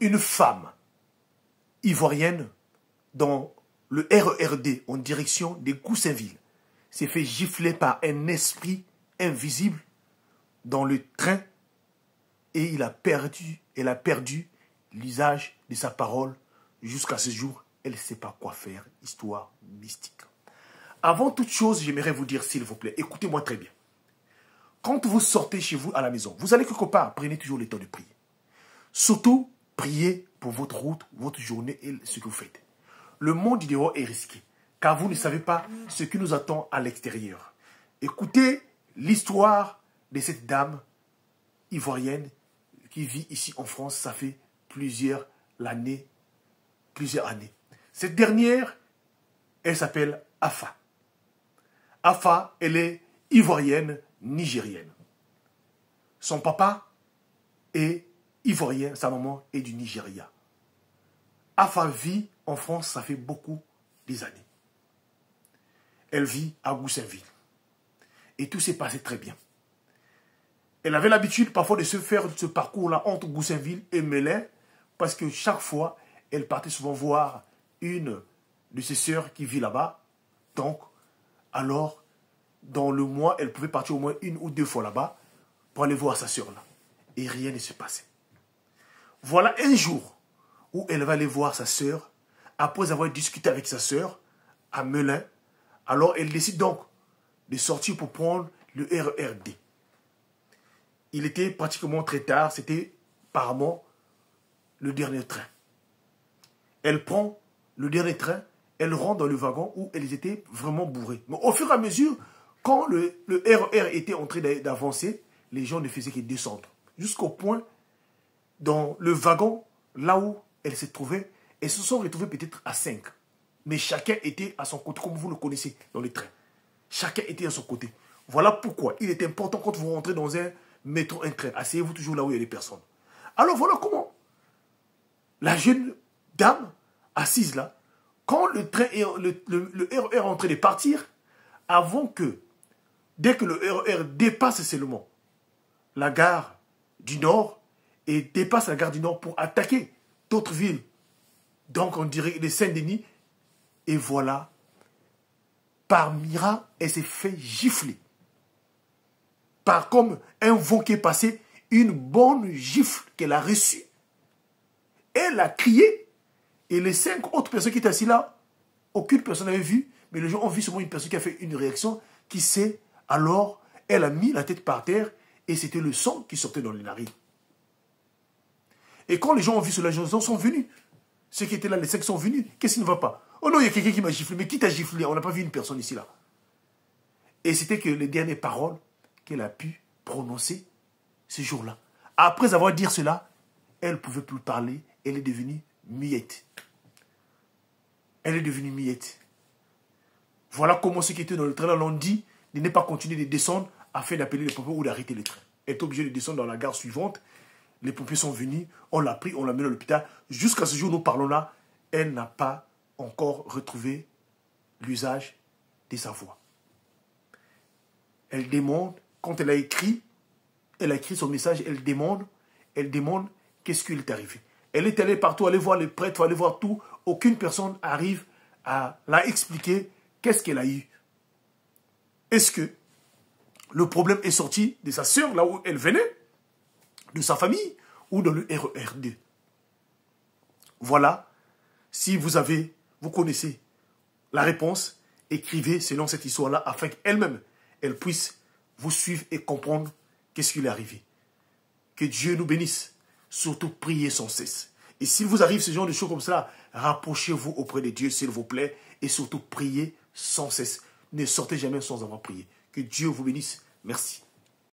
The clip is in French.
une femme ivoirienne dans le RERD en direction des Goussainville s'est fait gifler par un esprit invisible dans le train et elle a perdu l'usage de sa parole jusqu'à ce jour. Elle ne sait pas quoi faire. Histoire mystique. Avant toute chose, j'aimerais vous dire, s'il vous plaît, écoutez-moi très bien. Quand vous sortez chez vous à la maison, vous allez quelque part, prenez toujours le temps de prier. Surtout, priez pour votre route, votre journée et ce que vous faites. Le monde dehors est risqué, car vous ne savez pas ce qui nous attend à l'extérieur. Écoutez l'histoire de cette dame ivoirienne qui vit ici en France, ça fait plusieurs années. Cette dernière, elle s'appelle Afa. Afa, elle est ivoirienne, nigérienne. Son papa est ivoirien, sa maman est du Nigeria. Afa vit en France, ça fait beaucoup des années. Elle vit à Goussainville. Et tout s'est passé très bien. Elle avait l'habitude parfois de se faire ce parcours-là entre Goussainville et Melun, parce que chaque fois, elle partait souvent voir une de ses sœurs qui vit là-bas. Donc, alors, dans le mois, elle pouvait partir au moins 1 ou 2 fois là-bas pour aller voir sa sœur-là. Et rien ne se passait. Voilà un jour où elle va aller voir sa sœur, après avoir discuté avec sa sœur à Melun. Alors, elle décide donc de sortir pour prendre le RERD. Il était pratiquement très tard, c'était apparemment le dernier train. Elle prend le dernier train, elle rentre dans le wagon où elles étaient vraiment bourrées. Mais au fur et à mesure, quand le RER était en train d'avancer, les gens ne faisaient que descendre. Jusqu'au point, dans le wagon, là où elles se trouvaient, elles se sont retrouvées peut-être à 5. Mais chacun était à son côté, comme vous le connaissez dans les trains. Chacun était à son côté. Voilà pourquoi il est important quand vous rentrez dans un métro, un train, asseyez-vous toujours là où il y a des personnes. Alors voilà comment la jeune dame assise là, quand le train et le RER est en train de partir, dès que le RER dépasse seulement la gare du Nord et dépasse la gare du Nord pour attaquer d'autres villes, donc on dirait les Saint-Denis, et voilà, par miracle, elle s'est fait gifler. Par comme un veau qui est passé, une bonne gifle qu'elle a reçue. Elle a crié. Et les 5 autres personnes qui étaient assises là, aucune personne n'avait vu. Mais les gens ont vu seulement une personne qui a fait une réaction. Qui sait, alors, elle a mis la tête par terre. Et c'était le sang qui sortait dans les narines. Et quand les gens ont vu cela, les gens sont venus. Ceux qui étaient là, les 5 sont venus. Qu'est-ce qui ne va pas? Oh non, il y a quelqu'un qui m'a giflé. Mais qui t'a giflé? On n'a pas vu une personne ici là. Et c'était que les dernières paroles qu'elle a pu prononcer ce jour-là. Après avoir dit cela, elle ne pouvait plus parler. Elle est devenue muette. Elle est devenue muette. Voilà comment ceux qui étaient dans le train l'ont dit de ne pas continuer de descendre afin d'appeler les pompiers ou d'arrêter le train. Elle est obligée de descendre dans la gare suivante. Les pompiers sont venus, on l'a pris, on l'a mis à l'hôpital. Jusqu'à ce jour où nous parlons là, elle n'a pas encore retrouvé l'usage de sa voix. Elle demande, quand elle a écrit son message, elle demande qu'est-ce qui lui est arrivé. Elle est allée partout, aller voir les prêtres, aller voir tout. Aucune personne arrive à la expliquer qu'est-ce qu'elle a eu. Est-ce que le problème est sorti de sa sœur, là où elle venait, de sa famille, ou dans le RERD? Voilà. Si vous connaissez la réponse, écrivez selon cette histoire-là, afin qu'elle-même, elle puisse vous suivre et comprendre qu'est-ce qui lui est arrivé. Que Dieu nous bénisse. Surtout, priez sans cesse. Et s'il vous arrive ce genre de choses comme ça, rapprochez-vous auprès de Dieu, s'il vous plaît. Et surtout, priez sans cesse. Ne sortez jamais sans avoir prié. Que Dieu vous bénisse. Merci.